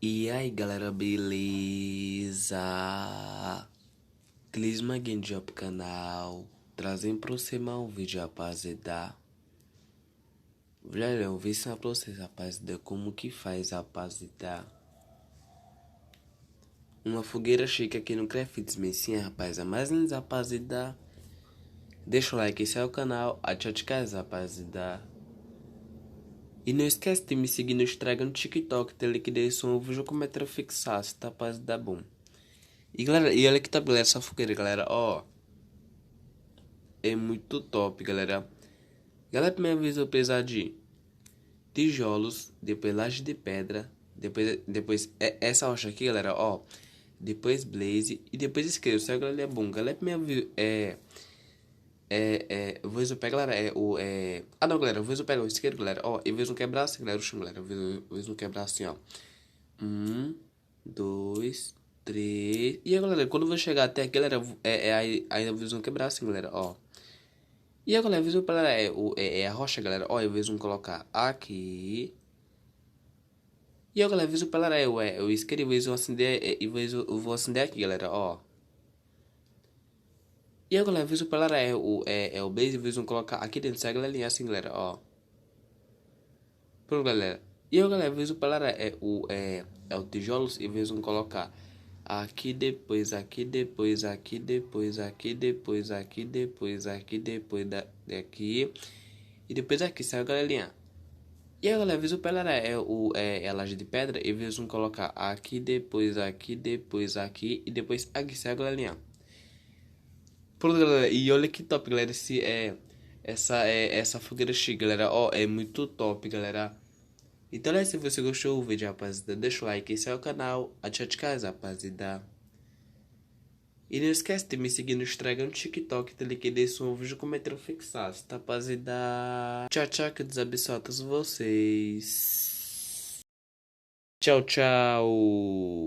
E aí galera, beleza? Clisma aqui pro canal, trazendo pra você mais um vídeo, rapaziada. Velho, eu vou ensinar pra vocês, rapaziada, como que faz, rapaziada, uma fogueira chique aqui no Crafts Messinha, rapaziada. Mas antes, rapaziada, deixa o like, esse é o canal, ativa de casa, rapaziada. E não esquece de me seguir no Instagram, no TikTok, tem link desse um vídeo como é que fixar, tá, rapaziada, bom. E galera, e olha que top, galera, essa fogueira, galera, ó. É muito top, galera. Galera, primeira vez eu precisar de tijolos, depois laje de pedra, depois essa rocha aqui, galera, ó. Depois blaze e depois isqueiro, certo, galera? É bom. Galera, primeira vez eu vou pegar, galera, Ah, não, galera, eu vou pegar o isqueiro, galera, ó. E vou quebrar assim, galera, o chão, galera. Eu vou quebrar assim, ó. Um, dois, três. E aí, galera, quando eu vou chegar até aqui, galera, aí eu vou quebrar assim, galera, ó. E agora, eu para a rocha, galera. Ó, eu vou colocar aqui. E agora, eu vou para o isqueiro e vou acender eu vou acender aqui, galera. Ó. E agora, eu vou para o base e vou colocar aqui dentro, certo, galerinha, assim, galera. Ó. Pronto, galera. E agora, eu vou para o tijolos e vou colocar aqui depois, aqui depois, aqui depois, aqui depois, aqui depois, aqui depois daqui. E depois aqui, certo, galerinha? E aí, galera, viu pela é a laje de pedra e eles vão colocar aqui, depois aqui e depois aqui, certo, galerinha? Pronto, galera, e olha que top, galera, essa fogueira chique, galera, ó, é muito top, galera. Então, né, se você gostou do vídeo, rapaziada, deixa o like, esse é o canal, ativa de casa, rapaziada. E não esquece de me seguir no Instagram, no TikTok, tá ligado? Desse um vídeo comentário fixado, tá, rapaziada? Tchau, tchau, que Deus abençoe a todos vocês. Tchau, tchau.